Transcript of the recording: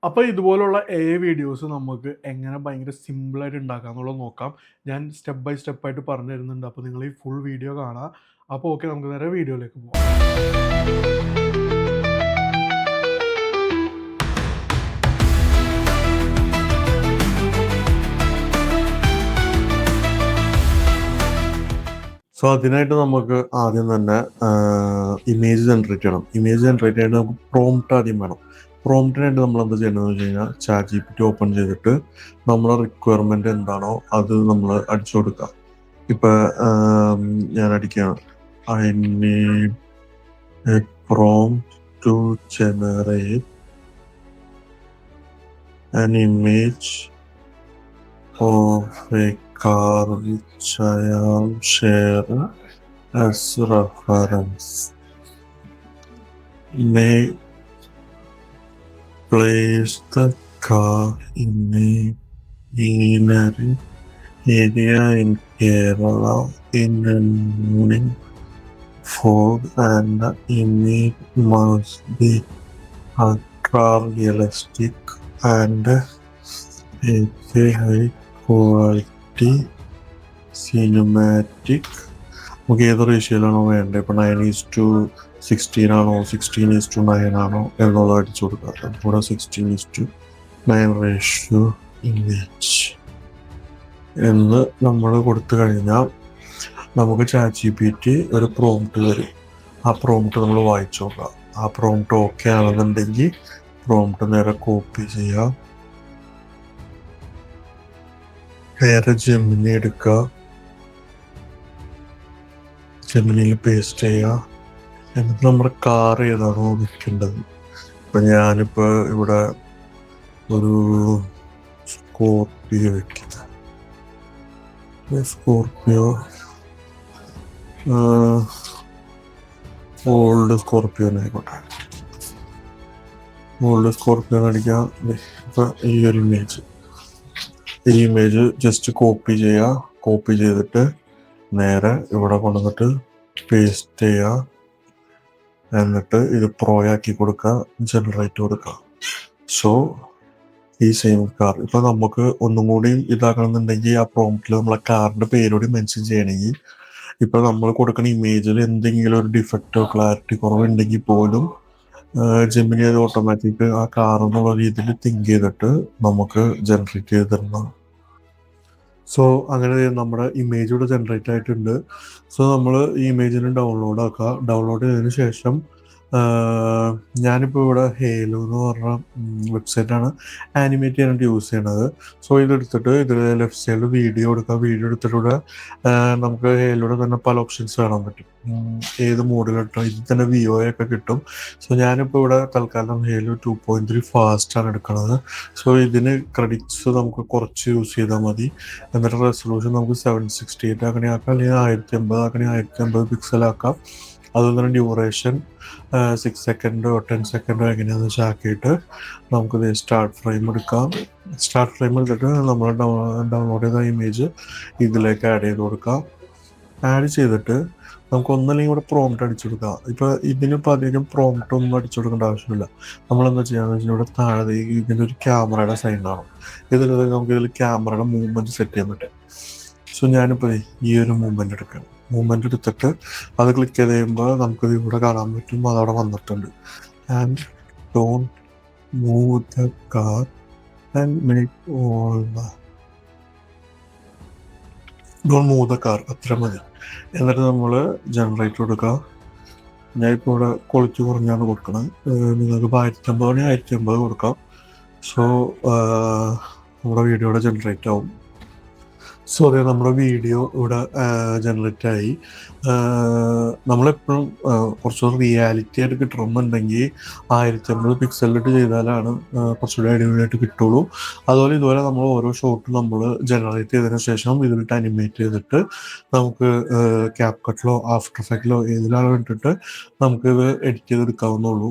അപ്പോൾ ഇതുപോലുള്ള AI videos നമുക്ക് എങ്ങനെ ഭയങ്കര സിമ്പിളായിട്ട് ഉണ്ടാക്കാമെന്നുള്ളത് നോക്കാം. ഞാൻ സ്റ്റെപ്പ് ബൈ സ്റ്റെപ്പായിട്ട് പറഞ്ഞു തരുന്നുണ്ട്. അപ്പോൾ നിങ്ങൾ ഈ ഫുൾ വീഡിയോ കാണുക. അപ്പോൾ ഓക്കെ, നമുക്ക് നേരെ വീഡിയോയിലേക്ക് പോകാം. സോ അതിനായിട്ട് നമുക്ക് ആദ്യം തന്നെ ഇമേജ് ജനറേറ്റ് ചെയ്യണം. ഇമേജ് ജനറേറ്റ് ചെയ്യാൻ നമുക്ക് പ്രോംപ്റ്റ് ആദ്യം വേണം. പ്രോംപ്റ്റിനായിട്ട് നമ്മൾ എന്താ ചെയ്യേണ്ടതെന്ന് വെച്ച് കഴിഞ്ഞാൽ ChatGPT ഓപ്പൺ ചെയ്തിട്ട് നമ്മളെ റിക്വയർമെൻറ്റ് എന്താണോ അത് നമ്മൾ അടിച്ചു കൊടുക്കുക. ഇപ്പം ഞാൻ അടിക്കുകയാണ്, I need a prompt to generate an image of a car which I am sharing as reference. May place the car in a greenery area in Kerala in the morning fog, and the image must be ultra realistic and a high quality cinematic. നമുക്ക് ഏത് റേഷ്യോയിലാണോ വേണ്ടത്, ഇപ്പോൾ 9:16 ആണോ 16:9 ആണോ എന്നുള്ളത് അടിച്ചു കൊടുക്കുക. ഇവിടെ 16:9 റേഷ്യോ ഇമേജ് എന്ന് നമ്മൾ കൊടുത്തു കഴിഞ്ഞാൽ നമുക്ക് ChatGPT ഒരു പ്രോംപ്റ്റ് തരും. ആ പ്രോംപ്റ്റ് നമ്മൾ വായിച്ചു നോക്കുക. ആ പ്രോംപ്റ്റ് ഓക്കെ ആണെന്നുണ്ടെങ്കിൽ പ്രോംപ്റ്റ് നേരെ കോപ്പി ചെയ്യുക, നേരെ ജെമിനി എടുക്കുക, ജെമിനിയിൽ പേസ്റ്റ് ചെയ്യുക. എന്നിട്ട് നമ്മുടെ കാർ ഏതാണോ വെക്കേണ്ടത്, ഇപ്പം ഞാനിപ്പോൾ ഇവിടെ ഒരു സ്കോർപ്പിയോ വെക്കുക. സ്കോർപ്പിയോ ഓൾഡ് സ്കോർപ്പിയോ ആയിക്കോട്ടെ. ഓൾഡ് സ്കോർപ്പിയോ അടിക്കാം. ഇപ്പം ഈ ഒരു ഇമേജ് ജസ്റ്റ് കോപ്പി ചെയ്യുക. കോപ്പി ചെയ്തിട്ട് നേരെ ഇവിടെ കൊണ്ടുവന്നിട്ട് പേസ്റ്റ് ചെയ്യുക. എന്നിട്ട് ഇത് പ്രോയാക്കി കൊടുക്കുക, ജനറേറ്റ് കൊടുക്കുക. സോ ഈ സെയിം കാർ ഇപ്പം നമുക്ക് ഒന്നും കൂടി ഇതാക്കണമെന്നുണ്ടെങ്കിൽ ആ പ്രോംപ്റ്റിൽ നമ്മളെ കാറിൻ്റെ പേരോട് മെൻഷൻ ചെയ്യണമെങ്കിൽ ഇപ്പം നമ്മൾ കൊടുക്കുന്ന ഇമേജിൽ എന്തെങ്കിലും ഒരു ഡിഫക്റ്റോ ക്ലാരിറ്റി കുറവുണ്ടെങ്കിൽ പോലും ജെമിനി അത് ഓട്ടോമാറ്റിക് ആ കാർ എന്നുള്ള രീതിയിൽ തിങ്ക് ചെയ്തിട്ട് നമുക്ക് ജനറേറ്റ് ചെയ്ത് തരുന്നതാണ്. സോ അങ്ങനെ നമ്മുടെ ഇമേജ് ഇവിടെ ജനറേറ്റ് ആയിട്ടുണ്ട്. സോ നമ്മൾ ഈ ഇമേജിന് ഡൗൺലോഡ് ആക്കുക. ഡൗൺലോഡ് ചെയ്തതിന് ശേഷം ഞാനിപ്പോൾ ഇവിടെ ഹേലോ എന്ന് പറഞ്ഞ വെബ്സൈറ്റാണ് ആനിമേറ്റ് ചെയ്യാനായിട്ട് യൂസ് ചെയ്യണത്. സോ ഇതെടുത്തിട്ട് ഇതിൽ ലെഫ്റ്റ് സൈഡിൽ വീഡിയോ എടുക്കുക. വീഡിയോ എടുത്തിട്ട് നമുക്ക് ഹേലോയുടെ തന്നെ പല ഓപ്ഷൻസ് കാണാൻ പറ്റും. ഏത് മോഡിലിട്ടോ ഇതിൽ തന്നെ VO ഒക്കെ കിട്ടും. സോ ഞാനിപ്പോൾ ഇവിടെ തൽക്കാലം ഹേലോ 2.3 ഫാസ്റ്റാണ് എടുക്കുന്നത്. സോ ഇതിന് ക്രെഡിറ്റ്സ് നമുക്ക് കുറച്ച് യൂസ് ചെയ്താൽ മതി. എന്നിട്ട് റെസൊല്യൂഷൻ നമുക്ക് 768 ആക്കണേ ആക്കാം, അല്ലെങ്കിൽ 1080 ആക്കണേ 1080 പിക്സലാക്കാം. അതുപോലെ തന്നെ ഡ്യൂറേഷൻ 6 സെക്കൻഡോ 10 സെക്കൻഡോ എങ്ങനെയാണെന്ന് വെച്ചാൽ ആക്കിയിട്ട് നമുക്കിത് സ്റ്റാർട്ട് ഫ്രെയിം എടുക്കാം. സ്റ്റാർട്ട് ഫ്രെയിം എടുത്തിട്ട് നമ്മൾ ഡൗൺലോഡ് ചെയ്ത ഇമേജ് ഇതിലേക്ക് ആഡ് ചെയ്ത് കൊടുക്കാം. ആഡ് ചെയ്തിട്ട് നമുക്ക് ഒന്നല്ലെങ്കിൽ ഇവിടെ പ്രോംപ്റ്റ് അടിച്ചു കൊടുക്കാം. ഇപ്പോൾ ഇതിനിപ്പോൾ അധികം പ്രോംപ്റ്റ് ഒന്നും അടിച്ചു കൊടുക്കേണ്ട ആവശ്യമില്ല. നമ്മളെന്താ ചെയ്യാന്ന് വെച്ചാൽ ഇവിടെ താഴെ ഇതിൻ്റെ ഒരു ക്യാമറയുടെ സൈനാണ്. നമുക്കിതിൽ ക്യാമറയുടെ മൂവ്മെൻറ്റ് സെറ്റ് ചെയ്യാൻ പറ്റും. സോ ഞാനിപ്പോൾ ഈ ഒരു മൂവ്മെൻറ്റ് എടുക്കണം. മൂവ്മെൻറ്റ് എടുത്തിട്ട് അത് ക്ലിക്ക് ചെയ്ത് കഴിയുമ്പോൾ നമുക്കിത് ഇവിടെ കാണാൻ പറ്റും, അതവിടെ വന്നിട്ടുണ്ട്. And don't move the car and make all don't move the car, അത്ര മതി. എന്നിട്ട് നമ്മൾ ജനറേറ്റ് കൊടുക്കുക. ഞാൻ ഇപ്പോൾ ഇവിടെ ക്വാളിറ്റി കുറഞ്ഞാണ് കൊടുക്കണം. നിങ്ങൾക്ക് 1050 ആണെങ്കിൽ 1050 കൊടുക്കാം. സോ നമ്മുടെ വീഡിയോ ഇവിടെ ജനറേറ്റ് ആവും. സോ അതെ, നമ്മുടെ വീഡിയോ ഇവിടെ ജനറേറ്റ് ആയി. നമ്മളെപ്പോഴും കുറച്ചുകൂടി റിയാലിറ്റി ആയിട്ട് കിട്ടണമെന്നുണ്ടെങ്കിൽ 1050 പിക്സലിലിട്ട് ചെയ്താലാണ് കുറച്ചുകൂടി അടിപൊളിയായിട്ട് കിട്ടുള്ളൂ. അതുപോലെ ഇതുപോലെ നമ്മൾ ഓരോ ഷോട്ടും നമ്മൾ ജനറേറ്റ് ചെയ്തതിന് ശേഷം ഇതിലിട്ട് അനിമേറ്റ് ചെയ്തിട്ട് നമുക്ക് CapCutലോ ആഫ്റ്റർ എഫക്റ്റിലോ ഏതിലാണ് വേണ്ടിയിട്ട് നമുക്കിത് എഡിറ്റ് ചെയ്തെടുക്കാവുന്നുള്ളൂ.